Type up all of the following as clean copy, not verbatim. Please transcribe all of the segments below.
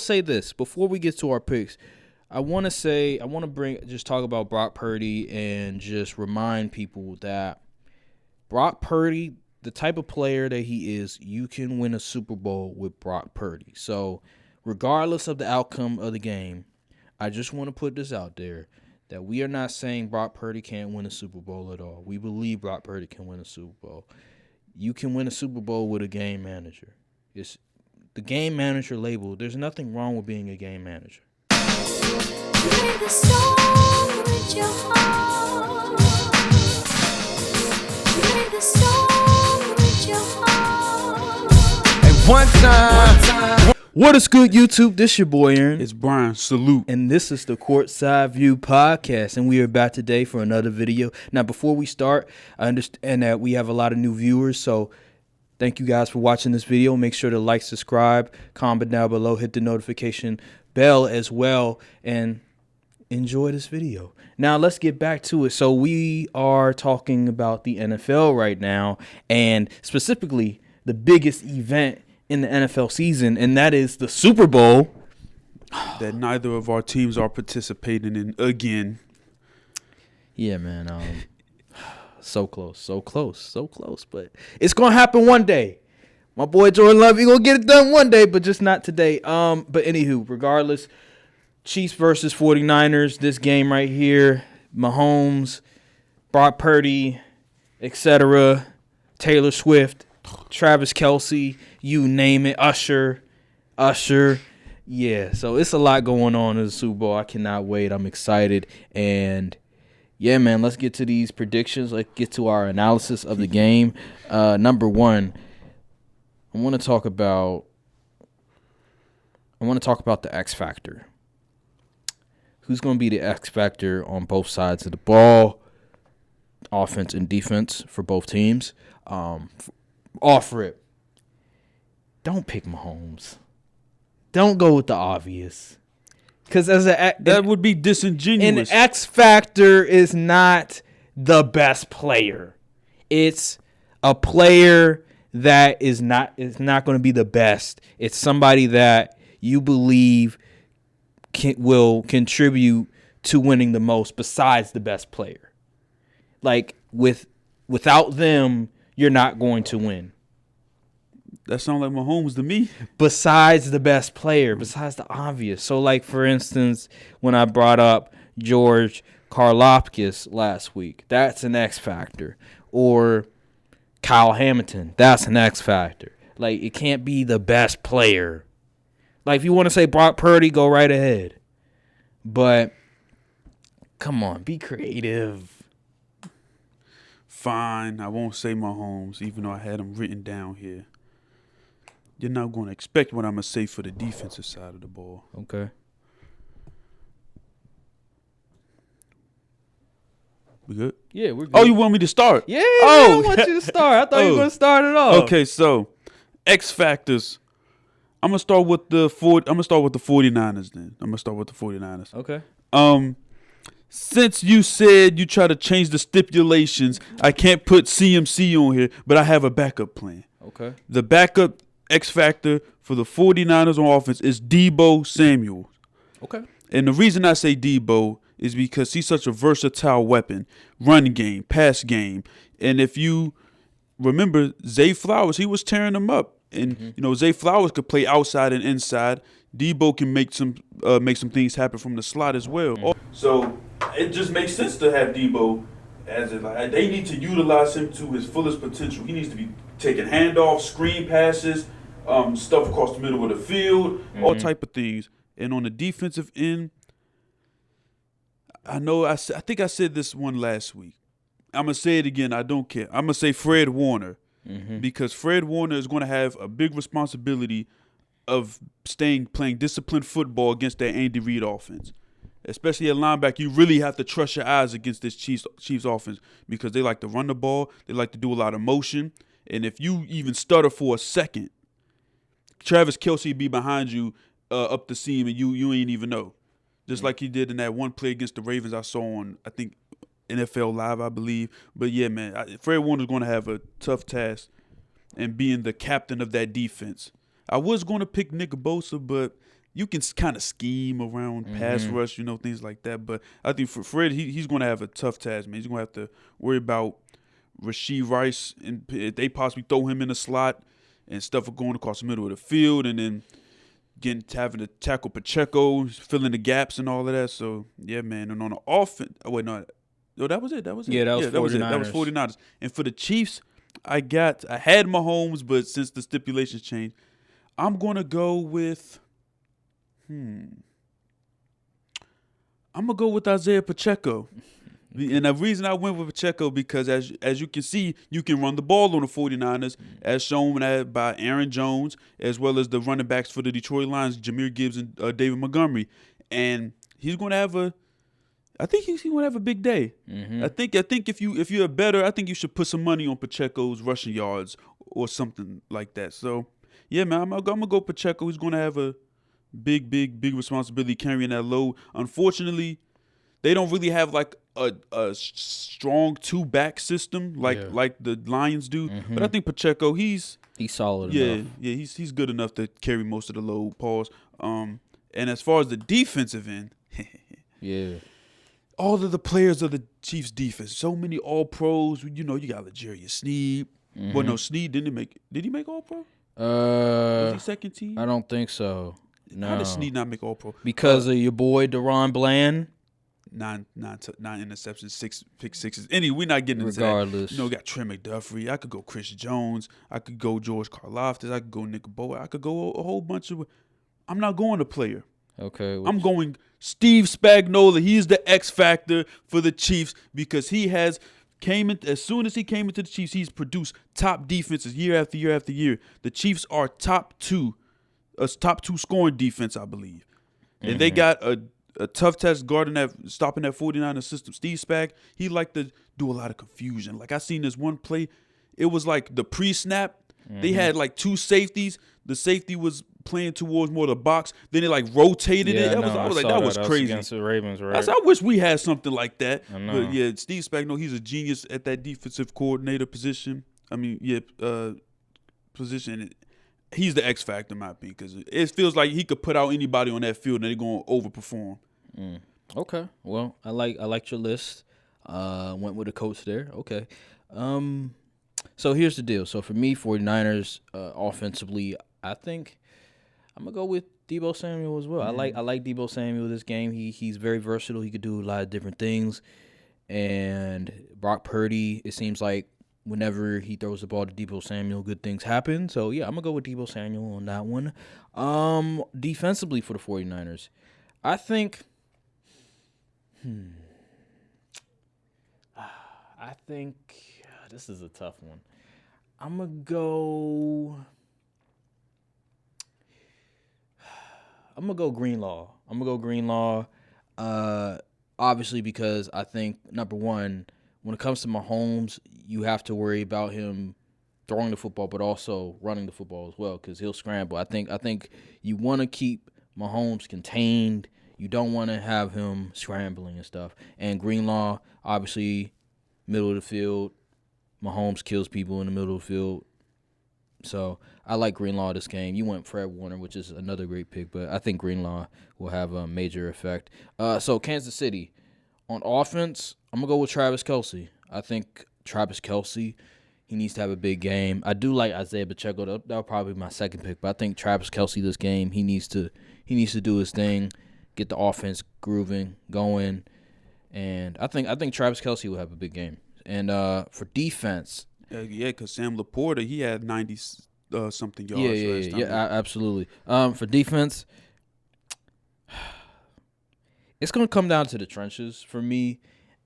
say this before we get to our picks. I want to talk about Brock Purdy and just remind people that Brock Purdy, the type of player that he is, you can win a Super Bowl with Brock Purdy. So regardless of the outcome of the game, I just want to put this out there that we are not saying Brock Purdy can't win a Super Bowl at all. We believe Brock Purdy can win a Super Bowl. You can win a Super Bowl with a game manager. It's the game manager label. There's nothing wrong with being a game manager. Play the song with your heart. Play the song with your heart. And one time. What is good, YouTube? This your boy Aaron. It's Brian. Salute. And this is the Courtside View Podcast, and we are back today for another video. Now, before we start, I understand that we have a lot of new viewers, so thank you guys for watching this video. Make sure to like, subscribe, comment down below, hit the notification bell as well, and enjoy this video. Now, let's get back to it. So we are talking about the NFL right now, and specifically the biggest event in the NFL season, and that is the Super Bowl. That neither of our teams are participating in again. Yeah, man. So close, but it's gonna happen one day. My boy Jordan Love, he gonna get it done one day, but just not today. But anywho, regardless, Chiefs versus 49ers, this game right here, Mahomes, Brock Purdy, etc., Taylor Swift, Travis Kelce, you name it, Usher. Yeah, so it's a lot going on in the Super Bowl. I cannot wait. I'm excited. And yeah, man, let's get to these predictions. Let's get to our analysis of the game. Number one, I want to talk about the X Factor. Who's going to be the X Factor on both sides of the ball, offense and defense for both teams? Offer it. Don't pick Mahomes. Don't go with the obvious. Because that would be disingenuous. An X Factor is not the best player. It's a player that is not going to be the best. It's somebody that you believe will contribute to winning the most besides the best player. Like without them, you're not going to win. That sounds like Mahomes to me. Besides the best player, besides the obvious. So, like, for instance, when I brought up George Karlaftis last week, that's an X factor. Or Kyle Hamilton, that's an X factor. Like, it can't be the best player. Like, if you want to say Brock Purdy, go right ahead. But, come on, be creative. Fine, I won't say Mahomes, even though I had him written down here. You're not going to expect what I'm going to say for the defensive side of the ball. Okay. We good? Yeah, we're good. Oh, you want me to start? Yeah, I want you to start. I thought you were going to start it off. Okay, so X factors. I'm going to start with the 49ers then. I'm going to start with the 49ers. Okay. Since you said you try to change the stipulations, I can't put CMC on here, but I have a backup plan. Okay. The backup X factor for the 49ers on offense is Deebo Samuel. Okay. And the reason I say Deebo is because he's such a versatile weapon, run game, pass game. And if you remember Zay Flowers, he was tearing them up. And, Zay Flowers could play outside and inside. Deebo can make some things happen from the slot as well. So it just makes sense to have Deebo as they need to utilize him to his fullest potential. He needs to be taking handoffs, screen passes, stuff across the middle of the field, all type of things. And on the defensive end, I think I said this one last week. I'm going to say it again. I don't care. I'm going to say Fred Warner because Fred Warner is going to have a big responsibility of playing disciplined football against that Andy Reid offense. Especially at linebacker, you really have to trust your eyes against this Chiefs offense because they like to run the ball. They like to do a lot of motion. And if you even stutter for a second, Travis Kelce be behind you up the seam and you ain't even know. Just like he did in that one play against the Ravens I saw on, I think, NFL Live, I believe. But, yeah, man, Fred Warner's going to have a tough task in being the captain of that defense. I was going to pick Nick Bosa, but you can kind of scheme around pass rush, things like that. But I think for Fred, he's going to have a tough task, man. He's going to have to worry about Rashee Rice, and if they possibly throw him in the slot and stuff going across the middle of the field, and then having to tackle Pacheco, filling the gaps and all of that. So, yeah, man. And on the offense, that was it. Yeah, that was 49ers. That was it. That was 49ers. And for the Chiefs, I had Mahomes, but since the stipulations changed, I'm going to go with Isaiah Pacheco. And the reason I went with Pacheco because as you can see, you can run the ball on the 49ers, as shown by Aaron Jones, as well as the running backs for the Detroit Lions, Jahmyr Gibbs and David Montgomery. And he's going to have a big day. I think if you're a bettor, I think you should put some money on Pacheco's rushing yards or something like that. So, yeah, man, I'm going to go Pacheco. He's going to have a big responsibility carrying that load. Unfortunately, they don't really have like a strong two-back system like the Lions do. But I think Pacheco, he's solid enough. Yeah, he's good enough to carry most of the load. Pause. And as far as the defensive end, all of the players of the Chiefs defense, so many All-Pros. You got L'Jarius Sneed. Well, no, Sneed did he make All-Pro? Was he second team? I don't think so. No. How did Sneed not make All-Pro? Because of your boy DeRon Bland. 9 interceptions, 6 pick sixes. Anyway, we're not getting into Regardless. that. We got Trey McDuffie. I could go Chris Jones. I could go George Karlaftis. I could go Nick Boa. I could go a whole bunch of. I'm not going a player. Okay. I'm going Steve Spagnuolo. He's the X factor for the Chiefs because as soon as he came into the Chiefs, he's produced top defenses year after year after year. The Chiefs are top two scoring defense, I believe, and they got a tough test stopping that 49er system. Steve Spag, he liked to do a lot of confusion. Like I seen this one play, it was like the pre-snap. They had like two safeties. The safety was playing towards more of the box. Then they like rotated it. I was like, that was crazy. Against the Ravens, right? I wish we had something like that. I know. But yeah, Steve Spagnuolo, he's a genius at that defensive coordinator position. Position. He's the X factor, in my opinion, because it feels like he could put out anybody on that field and they're going to overperform. Okay. Well, I liked your list. Went with a coach there. Okay. So here's the deal. So for me, 49ers offensively, I think I'm gonna go with Deebo Samuel as well. I like Deebo Samuel this game. He's very versatile. He could do a lot of different things. And Brock Purdy, it seems like whenever he throws the ball to Deebo Samuel, good things happen. So yeah, I'm gonna go with Deebo Samuel on that one. Defensively for the 49ers, I think. I think this is a tough one. I'm gonna go Greenlaw. Obviously because I think number one, when it comes to Mahomes, you have to worry about him throwing the football, but also running the football as well, because he'll scramble. I think you want to keep Mahomes contained. You don't want to have him scrambling and stuff. And Greenlaw, obviously, middle of the field. Mahomes kills people in the middle of the field. So I like Greenlaw this game. You went Fred Warner, which is another great pick, but I think Greenlaw will have a major effect. So Kansas City, on offense, I'm going to go with Travis Kelce. I think Travis Kelce, he needs to have a big game. I do like Isaiah Pacheco. That'll probably be my second pick, but I think Travis Kelce this game, he needs to do his thing, get the offense grooving, going, and I think Travis Kelce will have a big game. And for defense, because Sam Laporta, he had 90-something yards last time. Yeah, absolutely. For defense, it's gonna come down to the trenches for me.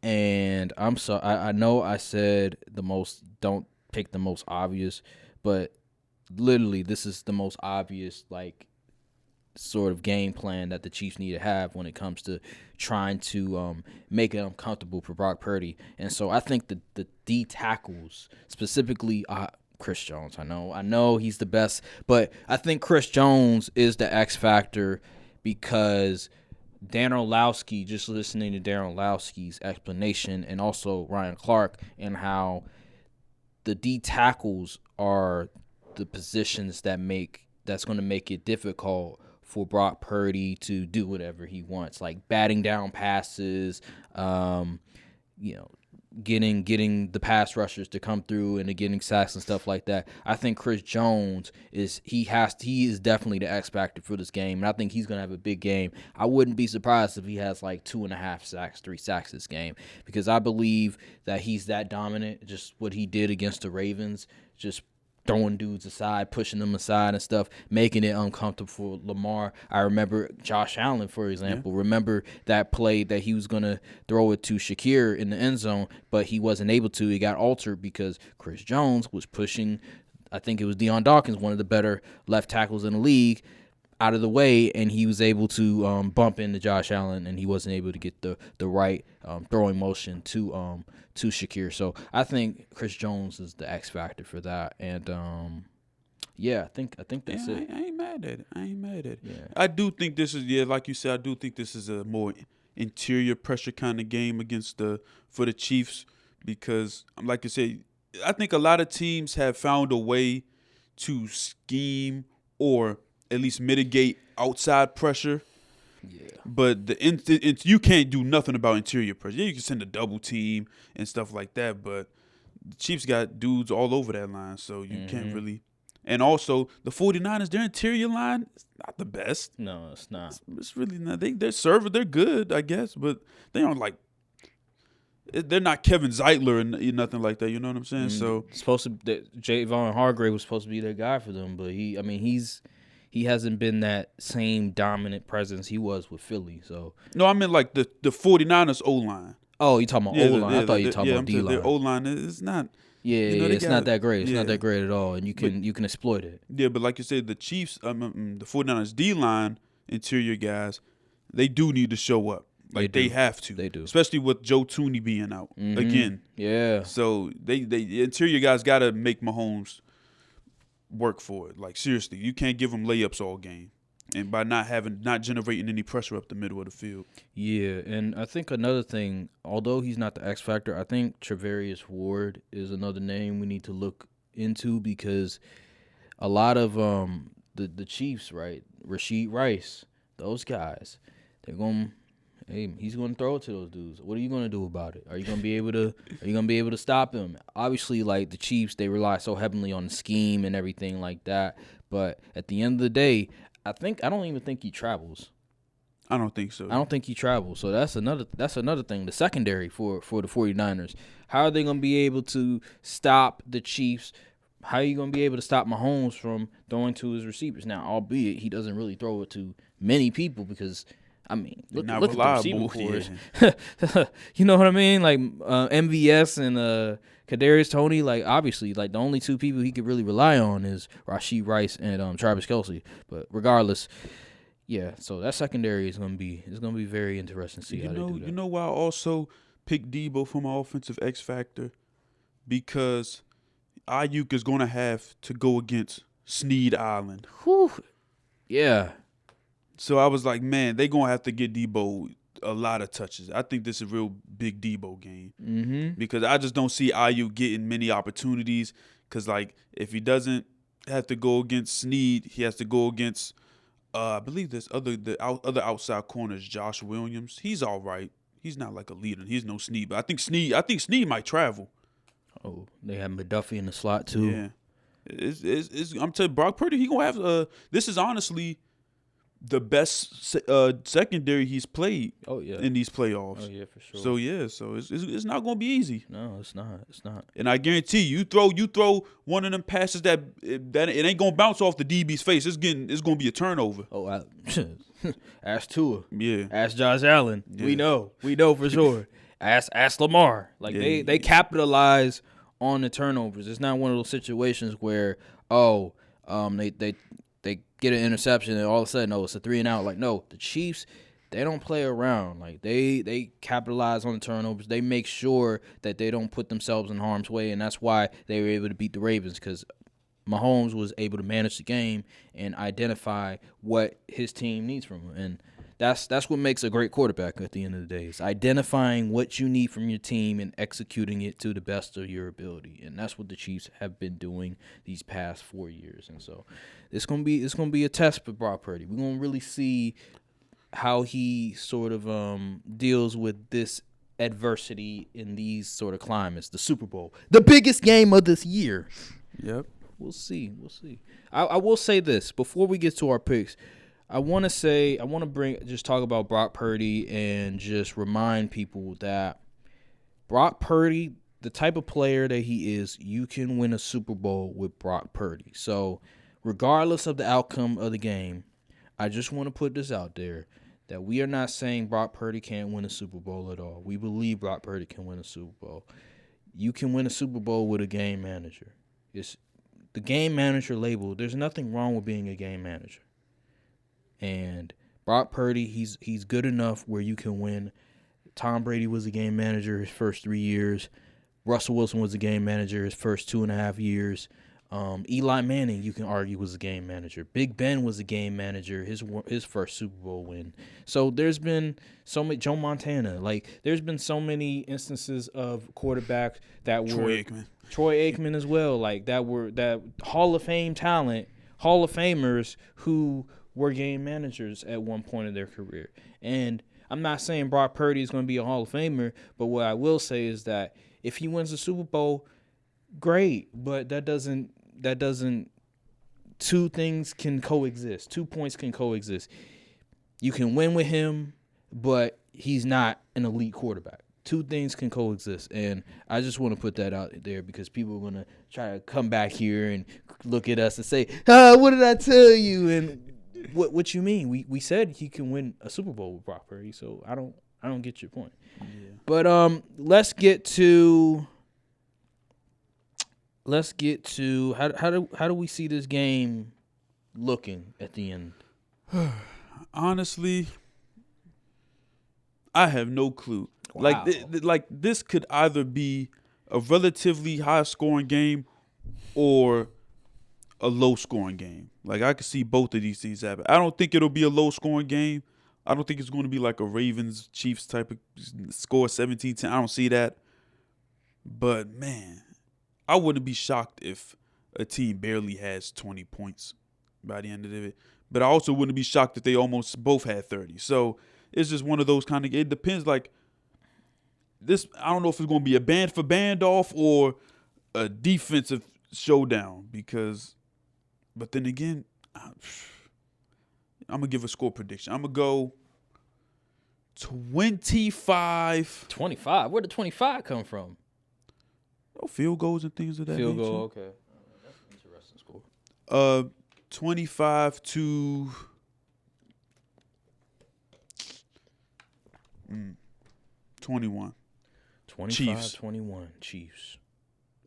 And I'm sorry, I know I said don't pick the most obvious, but literally this is the most obvious sort of game plan that the Chiefs need to have when it comes to trying to make it uncomfortable for Brock Purdy. And so I think the D tackles, specifically Chris Jones, I know he's the best, but I think Chris Jones is the X factor because Dan Orlowski, just listening to Dan Orlowski's explanation, and also Ryan Clark, and how the D tackles are the positions that's going to make it difficult for Brock Purdy to do whatever he wants, like batting down passes, getting the pass rushers to come through and getting sacks and stuff like that. I think Chris Jones is definitely the X factor for this game, and I think he's gonna have a big game. I wouldn't be surprised if he has like 2.5 sacks, 3 sacks this game, because I believe that he's that dominant. Just what he did against the Ravens, just throwing dudes aside, pushing them aside and stuff, making it uncomfortable for Lamar. I remember Josh Allen, for example. Remember that play that he was going to throw it to Shakir in the end zone, but he wasn't able to. It got altered because Chris Jones was pushing, I think it was Deion Dawkins, one of the better left tackles in the league, out of the way, and he was able to bump into Josh Allen, and he wasn't able to get the right throwing motion to Shakir. So I think Chris Jones is the X factor for that, and I think that's it. I ain't mad at it. Yeah. I do think this is like you said. I do think this is a more interior pressure kind of game for the Chiefs, because like you said, I think a lot of teams have found a way to scheme or at least mitigate outside pressure. Yeah. But you can't do nothing about interior pressure. Yeah, you can send a double team and stuff like that, but the Chiefs got dudes all over that line, so you can't really. And also, the 49ers, their interior line is not the best. No, it's not. It's really not. They're good, I guess, but they aren't like. They're not Kevin Zeitler and nothing like that. You know what I'm saying? So Javon Hargrave was supposed to be their guy for them, but he hasn't been that same dominant presence he was with Philly. So no, I meant like the 49ers O-line. Oh, you talking about O-line? I thought you were talking about D-line. Their O-line is not. Yeah, it's not that great. It's not that great at all, and you can exploit it. Yeah, but like you said, the Chiefs, the 49ers D-line interior guys, they do need to show up. Like they have to. They do. Especially with Joe Tooney being out again. Yeah. So the interior guys got to make Mahomes work for it. Like seriously, you can't give him layups all game, and by not generating any pressure up the middle of the field. Yeah, and I think another thing, although he's not the X factor, I think Travarius Ward is another name we need to look into, because a lot of the Chiefs, right, Rashid Rice, those guys, he's going to throw it to those dudes. What are you going to do about it? Are you going to be able to stop him? Obviously, like the Chiefs, they rely so heavily on the scheme and everything like that. But at the end of the day, I don't even think he travels. I don't think so. I don't think he travels. So that's another thing. The secondary for the 49ers. How are they going to be able to stop the Chiefs? How are you going to be able to stop Mahomes from throwing to his receivers? Now, albeit he doesn't really throw it to many people, because look at the receiving cores. Yeah. You know what I mean? Like MVS and Kadarius Toney. Like obviously, like the only two people he could really rely on is Rashid Rice and Travis Kelce. But regardless, yeah. So that secondary is gonna be very interesting to see how they do that. You know why I also picked Debo for my offensive X factor? Because Ayuk is gonna have to go against Snead Island. Whew. Yeah. So I was like, man, they're going to have to get Debo a lot of touches. I think this is a real big Debo game. Because I just don't see Ayuk getting many opportunities. Because, like, if he doesn't have to go against Snead, he has to go against, I believe there's other outside corners, Josh Williams. He's all right. He's not like a leader. He's no Snead. But I think Snead might travel. Oh, they have McDuffie in the slot, too. Yeah. I'm telling you, Brock Purdy, he going to have this is honestly the best secondary he's played in these playoffs. Oh, yeah, for sure. So it's not going to be easy. No, it's not. And I guarantee you throw one of them passes that it ain't going to bounce off the DB's face. It's going to be a turnover. Oh, ask Tua. Yeah. Ask Josh Allen. Yeah. We know for sure. Ask Lamar. Like they capitalize on the turnovers. It's not one of those situations where they get an interception and all of a sudden, it's a 3-and-out. Like, no, the Chiefs, they don't play around. Like, they capitalize on the turnovers. They make sure that they don't put themselves in harm's way, and that's why they were able to beat the Ravens, because Mahomes was able to manage the game and identify what his team needs from him. And That's what makes a great quarterback at the end of the day. Is identifying what you need from your team and executing it to the best of your ability. And that's what the Chiefs have been doing these past 4 years. And so it's gonna be a test for Brock Purdy. We're gonna really see how he sort of deals with this adversity in these sort of climates. The Super Bowl, the biggest game of this year. Yep. We'll see. I will say this before we get to our picks. I want to just talk about Brock Purdy and just remind people that Brock Purdy, the type of player that he is, you can win a Super Bowl with Brock Purdy. So regardless of the outcome of the game, I just want to put this out there that we are not saying Brock Purdy can't win a Super Bowl at all. We believe Brock Purdy can win a Super Bowl. You can win a Super Bowl with a game manager. It's the game manager label. There's nothing wrong with being a game manager. And Brock Purdy, he's good enough where you can win. Tom Brady was a game manager his first 3 years. Russell Wilson was a game manager his first 2.5 years. Eli Manning, you can argue, was a game manager. Big Ben was a game manager his first Super Bowl win. So there's been so many. Joe Montana, there's been so many instances of quarterbacks that were Troy Aikman as well, that Hall of Fame talent, Hall of Famers who were game managers at one point in their career. And I'm not saying Brock Purdy is going to be a Hall of Famer, but what I will say is that if he wins the Super Bowl, great, but that doesn't two things can coexist. 2 points can coexist. You can win with him, but he's not an elite quarterback. Two things can coexist, and I just want to put that out there because people are going to try to come back here and look at us and say, what did I tell you? And what you mean? We said he can win a Super Bowl with Brock Purdy, so I don't get your point. Yeah. But let's get to how do we see this game looking at the end? Honestly, I have no clue. Wow. Like this could either be a relatively high scoring game or a low scoring game. Like I could see both of these things happen. I don't think it'll be a low scoring game. I don't think it's going to be like a Ravens Chiefs type of score 17-10. I don't see that. But man, I wouldn't be shocked if a team barely has 20 points by the end of it. But I also wouldn't be shocked if they almost both had 30. So it's just one of those kind of. It depends. Like this, I don't know if it's going to be a band for band off or a defensive showdown because. But then again, I'm gonna give a score prediction. I'm gonna go 25. 25. Where did 25 come from? Oh, field goals and things of that Field nature. goal, okay. That's an interesting score. 25 to 21. 25-21 Chiefs.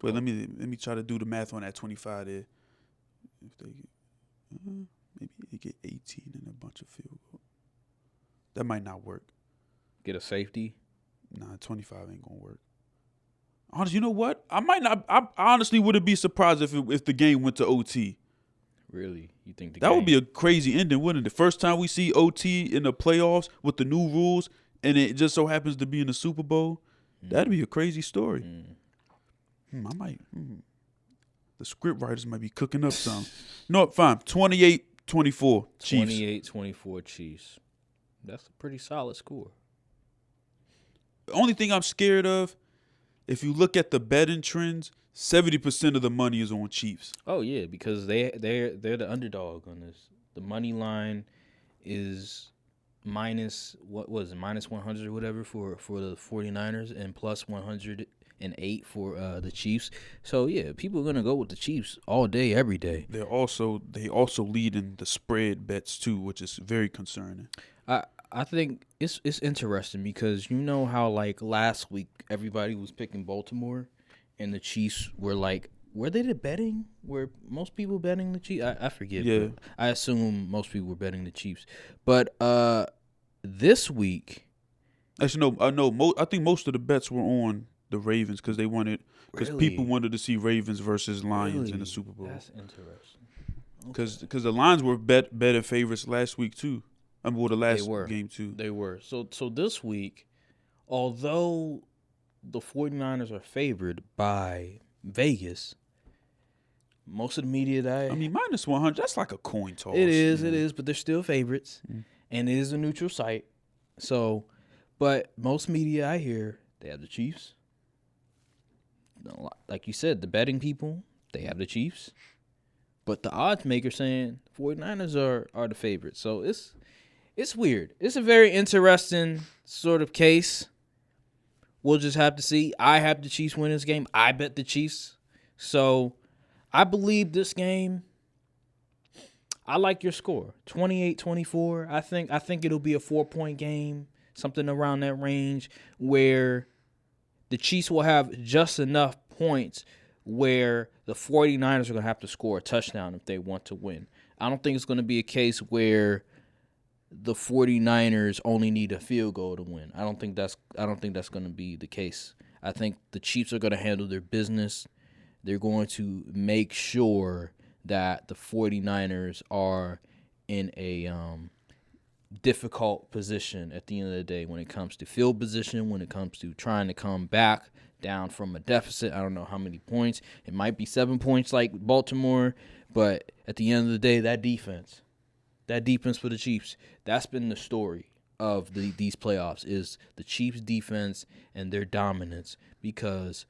But let me try to do the math on that 25 there. If they maybe they get 18 and a bunch of field goals. That might not work. Get a safety? Nah, 25 ain't gonna work. Honestly, you know what? I honestly wouldn't be surprised if the game went to OT. Really? You think that would be a crazy ending, wouldn't it? The first time we see OT in the playoffs with the new rules, and it just so happens to be in the Super Bowl, that'd be a crazy story. The script writers might be cooking up some. No, fine. 28-24 Chiefs. 28-24 Chiefs. That's a pretty solid score. The only thing I'm scared of, if you look at the betting trends, 70% of the money is on Chiefs. Oh yeah, because they're the underdog on this. The money line is minus minus 100 or whatever for the 49ers and plus 108 for the Chiefs. So yeah, people are gonna go with the Chiefs all day, every day. They also lead in the spread bets too, which is very concerning. I think it's interesting because you know how like last week everybody was picking Baltimore and the Chiefs were like, were they the betting? Were most people betting the Chiefs? I forget. Yeah. I assume most people were betting the Chiefs. But this week, actually no, I think most of the bets were on the Ravens because people wanted to see Ravens versus Lions in the Super Bowl. That's interesting. Because the Lions were betting favorites last week too. Well, the last game too. They were. So this week, although the 49ers are favored by Vegas, most of the media that I mean, minus 100, that's like a coin toss. it is, but they're still favorites, and it is a neutral site. So, but most media I hear, they have the Chiefs. Like you said, the betting people, they have the Chiefs. But the odds maker saying 49ers are the favorites. So it's weird. It's a very interesting sort of case. We'll just have to see. I have the Chiefs win this game. I bet the Chiefs. So I believe this game. I like your score. 28-24. I think it'll be a 4-point game, something around that range, where the Chiefs will have just enough points where the 49ers are going to have to score a touchdown if they want to win. I don't think it's going to be a case where the 49ers only need a field goal to win. I don't think that's going to be the case. I think the Chiefs are going to handle their business. They're going to make sure that the 49ers are in a difficult position at the end of the day when it comes to field position, when it comes to trying to come back down from a deficit. I don't know how many points. It might be 7 points like Baltimore, but at the end of the day, that defense for the Chiefs, that's been the story of these playoffs, is the Chiefs' defense and their dominance, because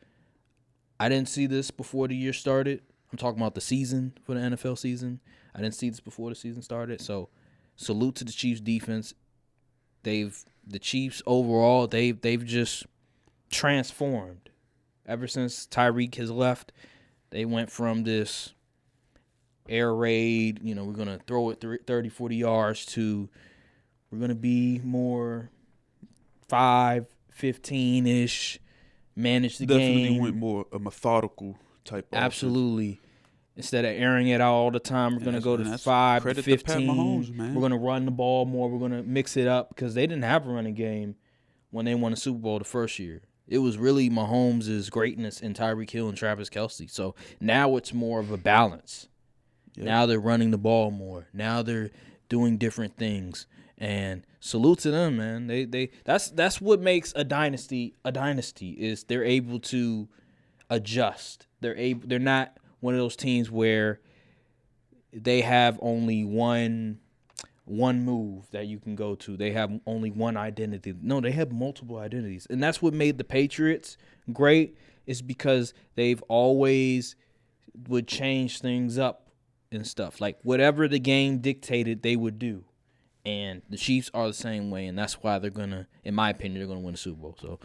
I didn't see this before the year started. I'm talking about the season, for the NFL season. I didn't see this before the season started. So salute to the Chiefs defense. The Chiefs overall, they've just transformed. Ever since Tyreek has left, they went from this air raid, we're going to throw it 30, 40 yards, to we're going to be more 5, 15-ish, manage the game. Definitely went more a methodical type of Absolutely. Instead of airing it out all the time, we're going to go to 5 to 15. Mahomes, man. We're going to run the ball more. We're going to mix it up, because they didn't have a running game when they won the Super Bowl the first year. It was really Mahomes' greatness and Tyreek Hill and Travis Kelce. So now it's more of a balance. Yep. Now they're running the ball more. Now they're doing different things. And salute to them, man. That's what makes a dynasty is they're able to adjust. They're not one of those teams where they have only one move that you can go to. They have only one identity. No, they have multiple identities. And that's what made the Patriots great, is because they've always would change things up and stuff. Like whatever the game dictated, they would do. And the Chiefs are the same way, and that's why they're going to, in my opinion, they're going to win the Super Bowl. So,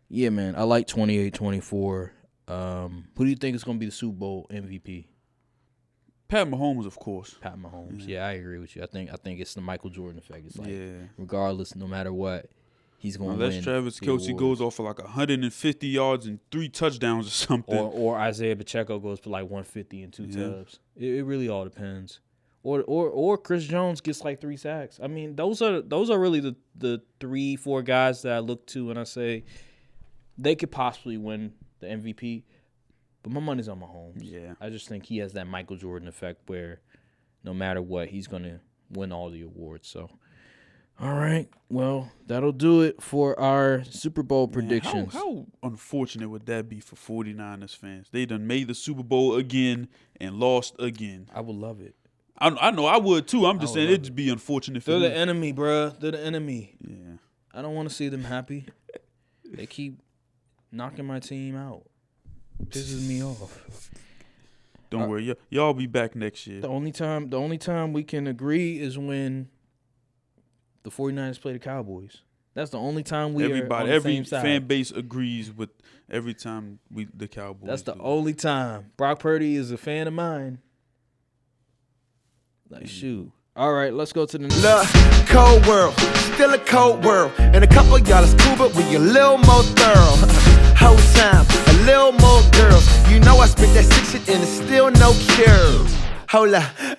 yeah, man, I like 28-24. Who do you think is going to be the Super Bowl MVP? Pat Mahomes, of course. Pat Mahomes. Yeah, I agree with you. I think it's the Michael Jordan effect. It's like, regardless, no matter what, he's going to win. Unless Travis Kelce goes off for like 150 yards and 3 touchdowns or something. Or Isaiah Pacheco goes for like 150 and 2 tubs. It really all depends. Or Chris Jones gets like 3 sacks. I mean, those are really the 3-4 guys that I look to and I say they could possibly win the MVP. But my money's on Mahomes. Yeah. I just think he has that Michael Jordan effect where no matter what, he's going to win all the awards. So, all right. Well, that'll do it for our Super Bowl predictions. How unfortunate would that be for 49ers fans? They done made the Super Bowl again and lost again. I would love it. I know I would too. I'm just saying it'd just be unfortunate for them. They're the enemy, bruh. They're the enemy. Yeah. I don't want to see them happy. They keep knocking my team out. Pisses me off. Don't worry. Y'all be back next year. The only time we can agree is when the 49ers play the Cowboys. That's the only time every fan base agrees with every time the Cowboys. That's the only time. Brock Purdy is a fan of mine. Like, shoot. All right, let's go to the next. Look, cold world, still a cold world. And a couple of y'all is cool, but we a little more thorough. Whole time, a little more girls. You know I spit that sick shit and it's still no cure. Hold up.